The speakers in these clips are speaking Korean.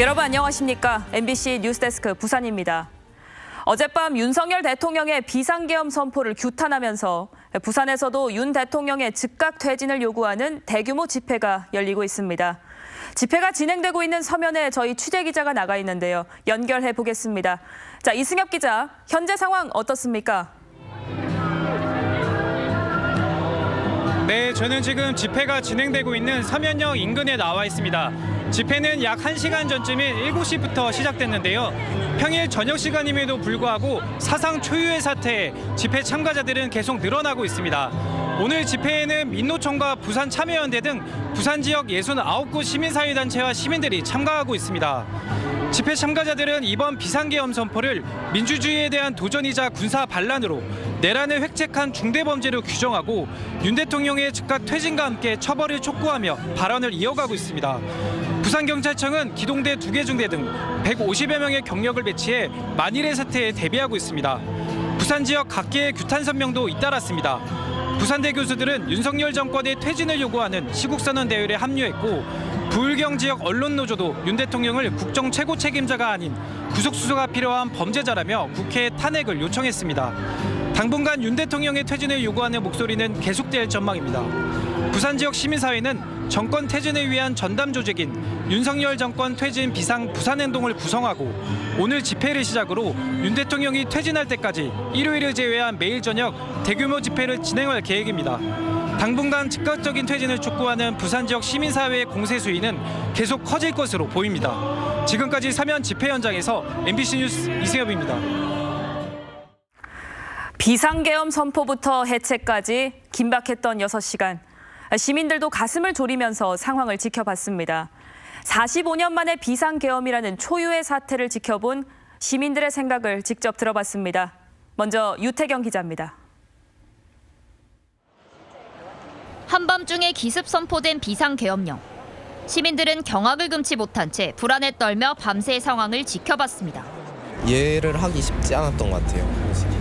여러분 안녕하십니까? MBC 뉴스데스크 부산입니다. 어젯밤 윤석열 대통령의 비상계엄 선포를 규탄하면서 부산에서도 윤 대통령의 즉각 퇴진을 요구하는 대규모 집회가 열리고 있습니다. 집회가 진행되고 있는 서면에 저희 취재기자가 나가 있는데요. 연결해 보겠습니다. 자, 이승엽 기자, 현재 상황 어떻습니까? 네, 저는 지금 집회가 진행되고 있는 서면역 인근에 나와 있습니다. 집회는 약 1시간 전쯤인 7시부터 시작됐는데요. 평일 저녁 시간임에도 불구하고 사상 초유의 사태에 집회 참가자들은 계속 늘어나고 있습니다. 오늘 집회에는 민노총과 부산참여연대 등 부산 지역 69곳 시민사회단체와 시민들이 참가하고 있습니다. 집회 참가자들은 이번 비상계엄 선포를 민주주의에 대한 도전이자 군사 반란으로 내란을 획책한 중대범죄로 규정하고 윤 대통령의 즉각 퇴진과 함께 처벌을 촉구하며 발언을 이어가고 있습니다. 부산경찰청은 기동대 2개 중대 등 150여 명의 경력을 배치해 만일의 사태에 대비하고 있습니다. 부산 지역 각계의 규탄 선명도 잇따랐습니다. 부산대 교수들은 윤석열 정권의 퇴진을 요구하는 시국선언 대회에 합류했고 부울경 지역 언론노조도 윤 대통령을 국정 최고 책임자가 아닌 구속수사가 필요한 범죄자라며 국회에 탄핵을 요청했습니다. 당분간 윤 대통령의 퇴진을 요구하는 목소리는 계속될 전망입니다. 부산 지역 시민사회는 정권 퇴진을 위한 전담 조직인 윤석열 정권 퇴진 비상 부산행동을 구성하고 오늘 집회를 시작으로 윤 대통령이 퇴진할 때까지 일요일을 제외한 매일 저녁 대규모 집회를 진행할 계획입니다. 당분간 즉각적인 퇴진을 촉구하는 부산 지역 시민사회의 공세 수위는 계속 커질 것으로 보입니다. 지금까지 서면 집회 현장에서 MBC 뉴스 이승엽입니다. 비상계엄 선포부터 해체까지 긴박했던 6시간. 시민들도 가슴을 졸이면서 상황을 지켜봤습니다. 45년 만에 비상계엄이라는 초유의 사태를 지켜본 시민들의 생각을 직접 들어봤습니다. 먼저 유태경 기자입니다. 한밤중에 기습 선포된 비상계엄령. 시민들은 경악을 금치 못한 채 불안에 떨며 밤새 상황을 지켜봤습니다. 이해를 하기 쉽지 않았던 것 같아요. 네.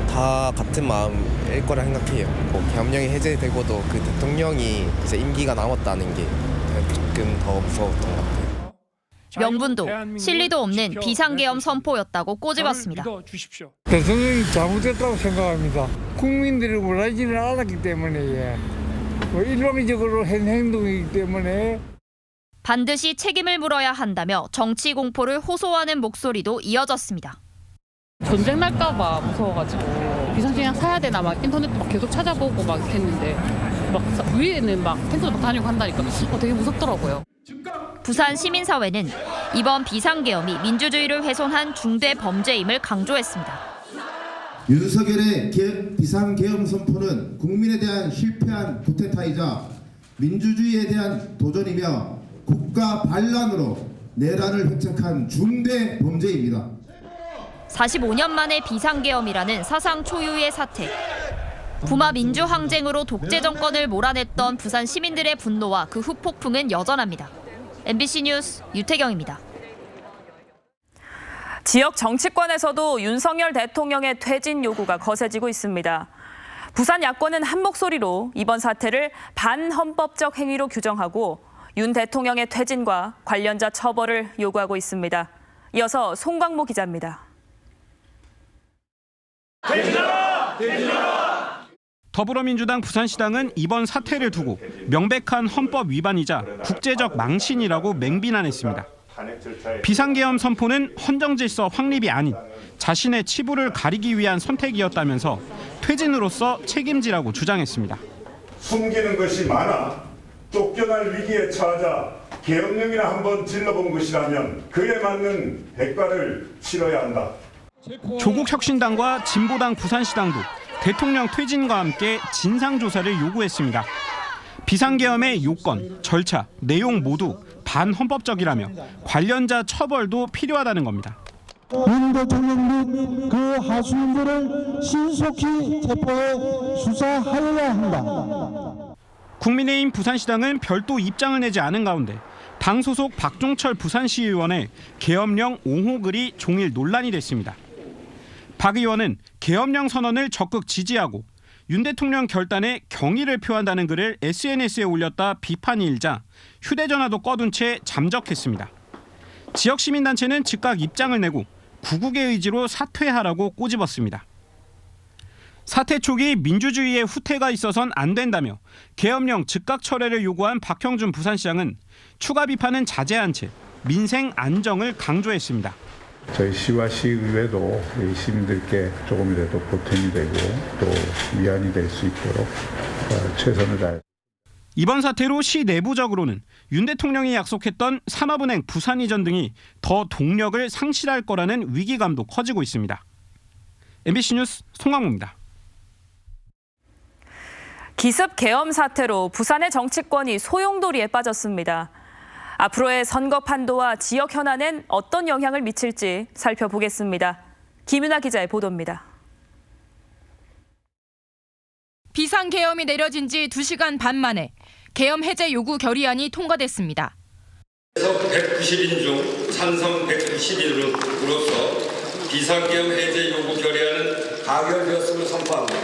다 같은 마음일 거라 생각해요. 계엄령이 해제되고도 그 대통령이 이제 임기가 남았다는 게 조금 더 무서웠던 것 같아요. 명분도 실리도 없는 비상계엄 선포였다고 꼬집었습니다. 대통령이 잘못했다고 생각합니다. 국민들이 원하지는 않았기 때문에 일방적으로 한 행동이기 때문에 반드시 책임을 물어야 한다며 정치 공포를 호소하는 목소리도 이어졌습니다. 전쟁 날까 봐 무서워가지고 비상식량 사야 되나 막 인터넷 막 계속 찾아보고 막 했는데 막 위에는 막 탱크도 막 다니고 한다니까 되게 무섭더라고요. 부산 시민사회는 이번 비상계엄이 민주주의를 훼손한 중대 범죄임을 강조했습니다. 윤석열의 비상계엄 선포는 국민에 대한 실패한 쿠데타이자 민주주의에 대한 도전이며 국가 반란으로 내란을 획책한 중대 범죄입니다. 45년 만에 비상계엄이라는 사상 초유의 사태. 부마 민주항쟁으로 독재 정권을 몰아냈던 부산 시민들의 분노와 그 후폭풍은 여전합니다. MBC 뉴스 유태경입니다. 지역 정치권에서도 윤석열 대통령의 퇴진 요구가 거세지고 있습니다. 부산 야권은 한 목소리로 이번 사태를 반헌법적 행위로 규정하고 윤 대통령의 퇴진과 관련자 처벌을 요구하고 있습니다. 이어서 송광모 기자입니다. 퇴진하라! 퇴진하라! 더불어민주당 부산시당은 이번 사태를 두고 명백한 헌법 위반이자 국제적 망신이라고 맹비난했습니다. 비상계엄 선포는 헌정질서 확립이 아닌 자신의 치부를 가리기 위한 선택이었다면서 퇴진으로서 책임지라고 주장했습니다. 숨기는 것이 많아 쫓겨날 위기에 처하자 계엄령이나 한번 질러본 것이라면 그에 맞는 대가를 치러야 한다. 조국혁신당과 진보당 부산시당도 대통령 퇴진과 함께 진상조사를 요구했습니다. 비상계엄의 요건, 절차, 내용 모두 반헌법적이라며 관련자 처벌도 필요하다는 겁니다. 윤 대통령 및 그 하수인들을 신속히 체포해 수사하여야 한다. 국민의힘 부산시당은 별도 입장을 내지 않은 가운데 당 소속 박종철 부산시의원의 계엄령 옹호 글이 종일 논란이 됐습니다. 박 의원은 계엄령 선언을 적극 지지하고 윤 대통령 결단에 경의를 표한다는 글을 SNS에 올렸다 비판이 일자 휴대전화도 꺼둔 채 잠적했습니다. 지역 시민단체는 즉각 입장을 내고 구국의 의지로 사퇴하라고 꼬집었습니다. 사퇴 초기 민주주의에 후퇴가 있어선 안 된다며 계엄령 즉각 철회를 요구한 박형준 부산시장은 추가 비판은 자제한 채 민생 안정을 강조했습니다. 저희 시와 시의회도 시민들께 조금이라도 보탬이 되고 또 위안이 될 수 있도록 최선을 다해. 이번 사태로 시 내부적으로는 윤 대통령이 약속했던 산업은행 부산 이전 등이 더 동력을 상실할 거라는 위기감도 커지고 있습니다. MBC 뉴스 송강모입니다. 기습 계엄 사태로 부산의 정치권이 소용돌이에 빠졌습니다. 앞으로의 선거 판도와 지역 현안엔 어떤 영향을 미칠지 살펴보겠습니다. 김윤아 기자의 보도입니다. 비상계엄이 내려진 지 2시간 반 만에 계엄 해제 요구 결의안이 통과됐습니다. 190인 중 찬성 190인으로서 비상계엄 해제 요구 결의안은 가결되었음을 선포합니다.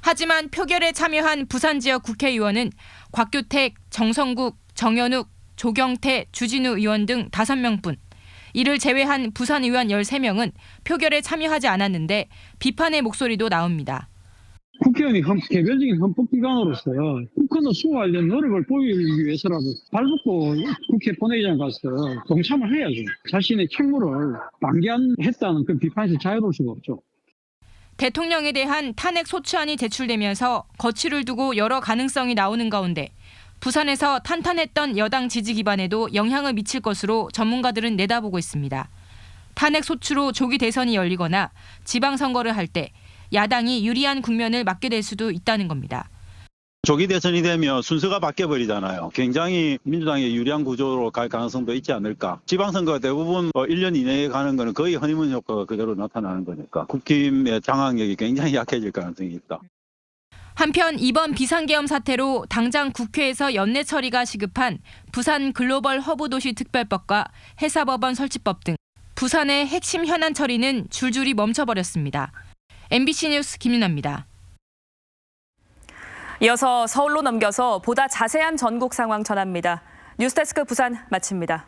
하지만 표결에 참여한 부산 지역 국회의원은 곽규택, 정성국, 정현욱, 조경태, 주진우 의원 등 5명뿐. 이를 제외한 부산 의원 13명은 표결에 참여하지 않았는데 비판의 목소리도 나옵니다. 국회의원이 개별적인 헌법기관으로서 국회는 수호하려는 노력을 보이기 위해서라도 발벗고 국회 본회의장 가서 동참을 해야죠. 자신의 책무를 방기했다는 그 비판에서 자유로울 수가 없죠. 대통령에 대한 탄핵 소추안이 제출되면서 거취를 두고 여러 가능성이 나오는 가운데 부산에서 탄탄했던 여당 지지 기반에도 영향을 미칠 것으로 전문가들은 내다보고 있습니다. 탄핵 소추로 조기 대선이 열리거나 지방선거를 할 때 야당이 유리한 국면을 맞게 될 수도 있다는 겁니다. 조기 대선이 되면 순서가 바뀌어버리잖아요. 굉장히 민주당의 유리한 구조로 갈 가능성도 있지 않을까. 지방선거가 대부분 1년 이내에 가는 거는 거의 허니문 효과가 그대로 나타나는 거니까 국힘의 장악력이 굉장히 약해질 가능성이 있다. 한편 이번 비상계엄 사태로 당장 국회에서 연내 처리가 시급한 부산 글로벌 허브 도시 특별법과 해사법원 설치법 등 부산의 핵심 현안 처리는 줄줄이 멈춰버렸습니다. MBC 뉴스 김윤아입니다. 이어서 서울로 넘겨서 보다 자세한 전국 상황 전합니다. 뉴스데스크 부산 마칩니다.